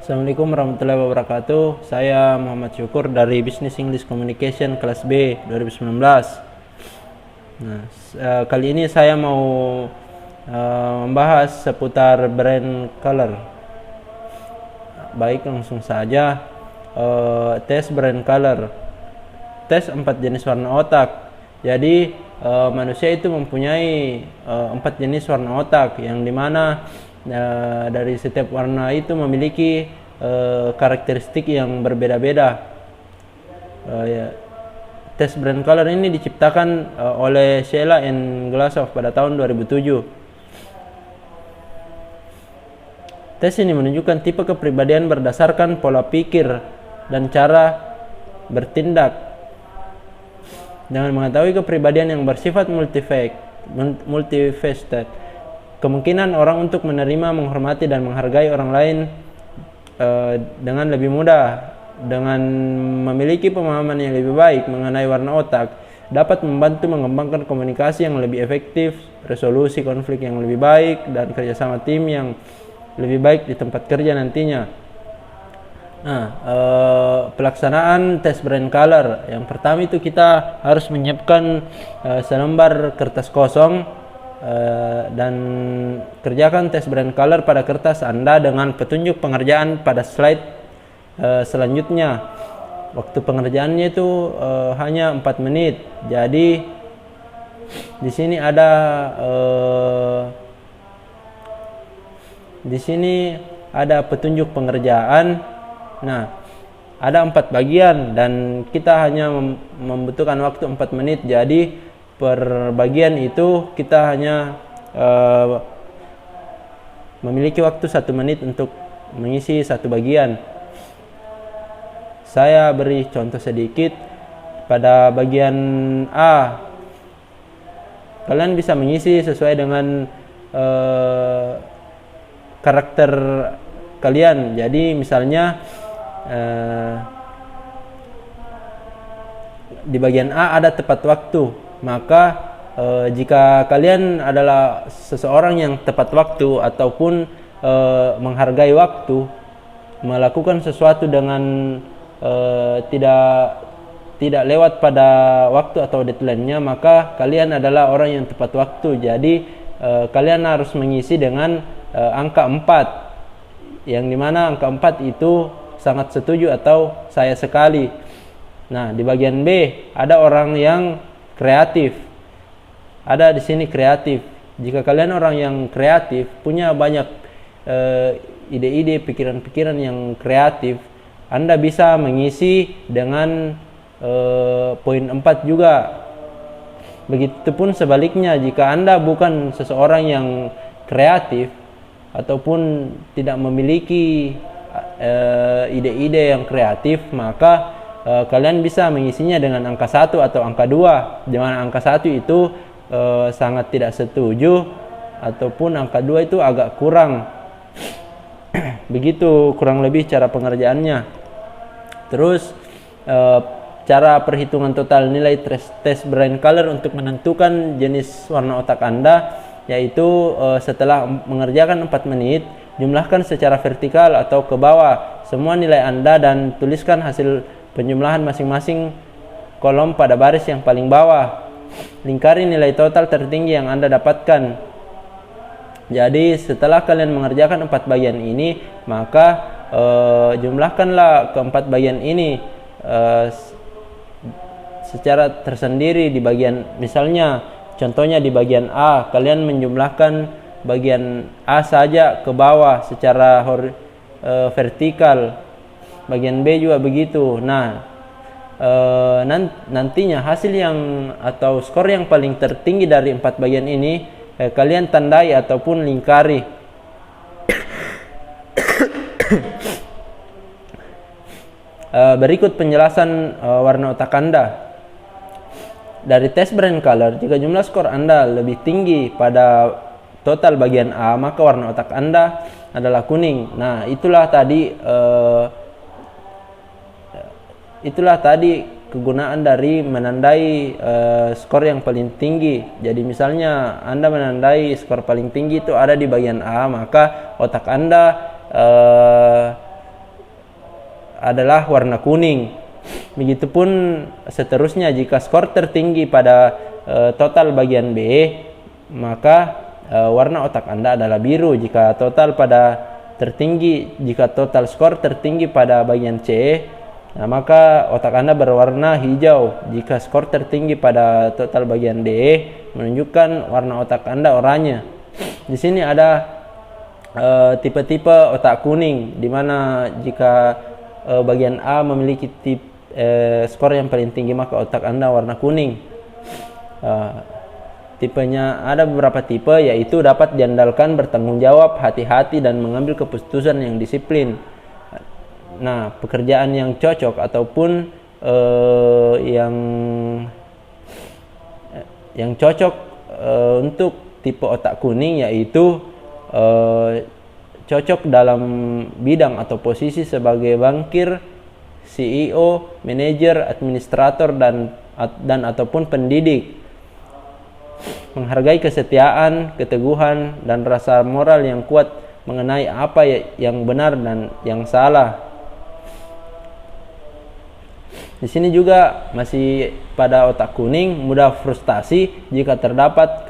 Assalamualaikum warahmatullahi wabarakatuh. Saya Muhammad Syukur dari Business English Communication kelas B 2019. Kali ini saya mau membahas seputar brand color. Baik, langsung saja. Tes brand color. Tes 4 jenis warna otak. Jadi manusia itu mempunyai 4 jenis warna otak, yang dimana dari setiap warna itu memiliki karakteristik yang berbeda-beda. Tes brand color ini diciptakan oleh Sheila and Glashow pada tahun 2007. Tes ini menunjukkan tipe kepribadian berdasarkan pola pikir dan cara bertindak. Dengan mengetahui kepribadian yang bersifat multifaceted, kemungkinan orang untuk menerima, menghormati, dan menghargai orang lain dengan lebih mudah, dengan memiliki pemahaman yang lebih baik mengenai warna otak, dapat membantu mengembangkan komunikasi yang lebih efektif, resolusi konflik yang lebih baik, dan kerjasama tim yang lebih baik di tempat kerja nantinya. Pelaksanaan tes brand color. Yang pertama itu kita harus menyiapkan selembar kertas kosong dan kerjakan tes brand color pada kertas Anda dengan petunjuk pengerjaan pada slide selanjutnya. Waktu pengerjaannya itu hanya 4 menit. Jadi di sini ada petunjuk pengerjaan. Ada 4 bagian dan kita hanya membutuhkan waktu 4 menit. Jadi per bagian itu kita hanya memiliki waktu 1 menit untuk mengisi satu bagian. Saya beri contoh sedikit. Pada bagian A, kalian bisa mengisi sesuai dengan karakter kalian. Jadi misalnya di bagian A ada tepat waktu, maka jika kalian adalah seseorang yang tepat waktu ataupun menghargai waktu, melakukan sesuatu dengan tidak lewat pada waktu atau deadline-nya, maka kalian adalah orang yang tepat waktu. Jadi kalian harus mengisi dengan angka 4, yang dimana angka 4 itu sangat setuju atau saya sekali. Di bagian B ada orang yang kreatif. Ada di sini kreatif. Jika kalian orang yang kreatif, punya banyak ide-ide, pikiran-pikiran yang kreatif, Anda bisa mengisi dengan poin 4 juga. Begitupun sebaliknya, jika Anda bukan seseorang yang kreatif ataupun tidak memiliki ide-ide yang kreatif, maka kalian bisa mengisinya dengan angka 1 atau angka 2, di mana angka 1 itu sangat tidak setuju ataupun angka 2 itu agak kurang. Begitu kurang lebih cara pengerjaannya. Terus cara perhitungan total nilai tes brand color untuk menentukan jenis warna otak Anda, yaitu setelah mengerjakan 4 menit, jumlahkan secara vertikal atau ke bawah semua nilai Anda dan tuliskan hasil penjumlahan masing-masing kolom pada baris yang paling bawah. Lingkari nilai total tertinggi yang Anda dapatkan. Jadi setelah kalian mengerjakan 4 bagian ini, maka jumlahkanlah keempat bagian ini secara tersendiri di bagian, misalnya contohnya di bagian A, kalian menjumlahkan bagian A saja ke bawah secara vertikal. Bagian B juga begitu. Nantinya hasil yang atau skor yang paling tertinggi dari 4 bagian ini kalian tandai ataupun lingkari. Berikut penjelasan warna otak Anda. Dari tes brand color, jika jumlah skor Anda lebih tinggi pada total bagian A, maka warna otak Anda adalah kuning. Itulah tadi kegunaan dari menandai skor yang paling tinggi. Jadi misalnya Anda menandai skor paling tinggi itu ada di bagian A, maka otak Anda adalah warna kuning. Begitupun seterusnya, jika skor tertinggi pada total bagian B, maka warna otak Anda adalah biru. Jika total skor tertinggi pada bagian C, maka otak Anda berwarna hijau. Jika skor tertinggi pada total bagian D, menunjukkan warna otak Anda oranye. Di sini ada tipe-tipe otak kuning, di mana jika bagian A memiliki skor yang paling tinggi, maka otak Anda warna kuning. Tipenya ada beberapa tipe, yaitu dapat diandalkan, bertanggung jawab, hati-hati, dan mengambil keputusan yang disiplin. Nah, pekerjaan yang cocok ataupun yang cocok untuk tipe otak kuning yaitu cocok dalam bidang atau posisi sebagai bankir, CEO, manajer, administrator, dan ataupun pendidik. Menghargai kesetiaan, keteguhan, dan rasa moral yang kuat mengenai apa yang benar dan yang salah. Di sini juga masih pada otak kuning, mudah frustasi jika terdapat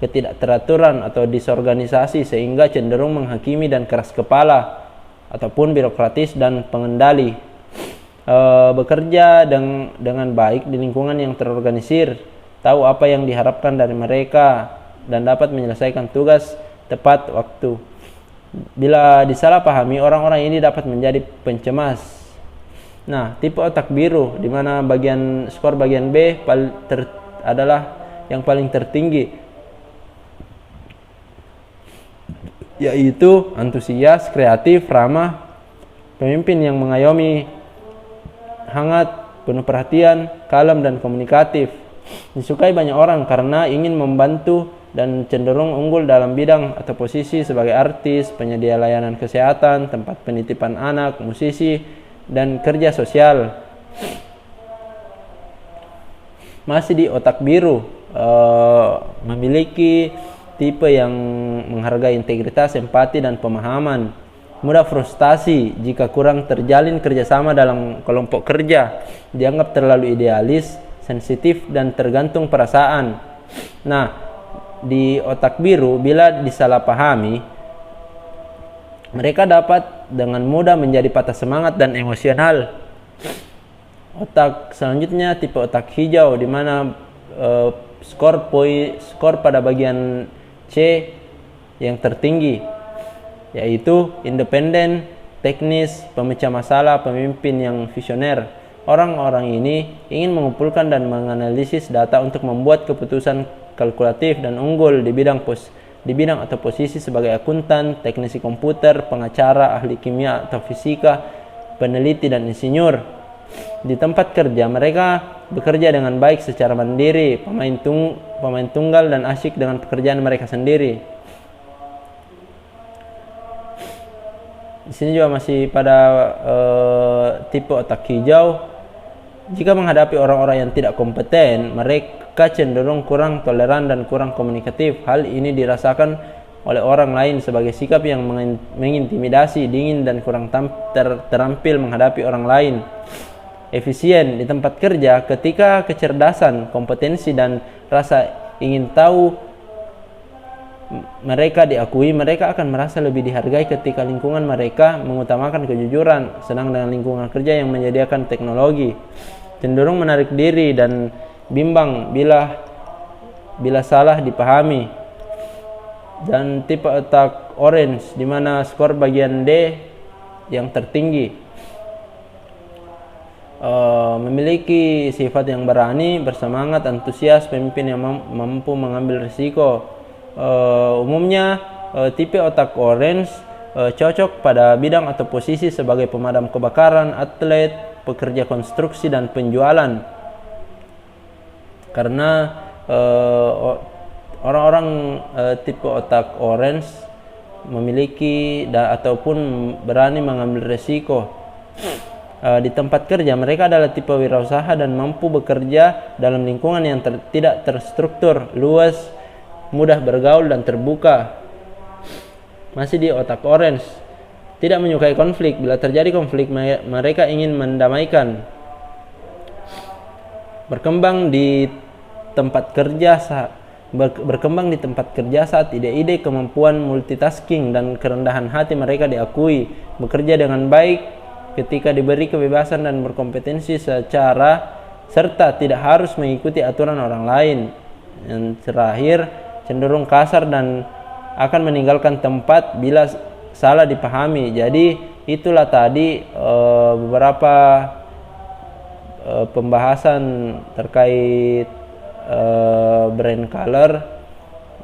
ketidakteraturan atau disorganisasi, sehingga cenderung menghakimi dan keras kepala ataupun birokratis dan pengendali. Bekerja dengan baik di lingkungan yang terorganisir, tahu apa yang diharapkan dari mereka, dan dapat menyelesaikan tugas tepat waktu. Bila disalahpahami, orang-orang ini dapat menjadi pencemas. Nah, tipe otak biru, di mana skor bagian B adalah yang paling tertinggi, yaitu antusias, kreatif, ramah, pemimpin yang mengayomi, hangat, penuh perhatian, kalem, dan komunikatif. Disukai banyak orang karena ingin membantu dan cenderung unggul dalam bidang atau posisi sebagai artis, penyedia layanan kesehatan, tempat penitipan anak, musisi, dan kerja sosial. Masih di otak biru, memiliki tipe yang menghargai integritas, empati, dan pemahaman. Mudah frustasi jika kurang terjalin kerjasama dalam kelompok kerja, dianggap terlalu idealis, sensitif, dan tergantung perasaan. Nah, di otak biru, bila disalahpahami, mereka dapat dengan mudah menjadi patah semangat dan emosional. Otak selanjutnya tipe otak hijau, di mana skor pada bagian C yang tertinggi, yaitu independen, teknis, pemecah masalah, pemimpin yang visioner. Orang-orang ini ingin mengumpulkan dan menganalisis data untuk membuat keputusan kalkulatif dan unggul di bidang atau posisi sebagai akuntan, teknisi komputer, pengacara, ahli kimia atau fisika, peneliti, dan insinyur. Di tempat kerja, mereka bekerja dengan baik secara mandiri, pemain tunggal, dan asyik dengan pekerjaan mereka sendiri. Di sini juga masih pada tipe otak hijau. Jika menghadapi orang-orang yang tidak kompeten, mereka cenderung kurang toleran dan kurang komunikatif. Hal ini dirasakan oleh orang lain sebagai sikap yang mengintimidasi, dingin, dan kurang terampil menghadapi orang lain. Efisien di tempat kerja, ketika kecerdasan, kompetensi, dan rasa ingin tahu mereka diakui, mereka akan merasa lebih dihargai ketika lingkungan mereka mengutamakan kejujuran. Senang dengan lingkungan kerja yang menyediakan teknologi, cenderung menarik diri dan bimbang bila salah dipahami. Dan tipe otak orange, di mana skor bagian D yang tertinggi, memiliki sifat yang berani, bersemangat, antusias, pemimpin yang mampu mengambil risiko. Umumnya tipe otak orange cocok pada bidang atau posisi sebagai pemadam kebakaran, atlet, pekerja konstruksi, dan penjualan. Karena orang-orang tipe otak orange memiliki ataupun berani mengambil risiko. Di tempat kerja, mereka adalah tipe wirausaha dan mampu bekerja dalam lingkungan yang tidak terstruktur, luas, mudah bergaul, dan terbuka. Masih di otak orange, tidak menyukai konflik. Bila terjadi konflik, mereka ingin mendamaikan. Berkembang di tempat kerja saat ide-ide, kemampuan multitasking dan kerendahan hati mereka diakui. Bekerja dengan baik ketika diberi kebebasan dan berkompetensi serta tidak harus mengikuti aturan orang lain. Yang terakhir, cenderung kasar dan akan meninggalkan tempat bila salah dipahami. Jadi itulah tadi beberapa pembahasan terkait brand color.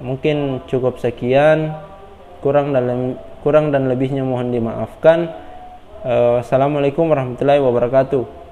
Mungkin cukup sekian, kurang dan lebihnya mohon dimaafkan. Assalamualaikum warahmatullahi wabarakatuh.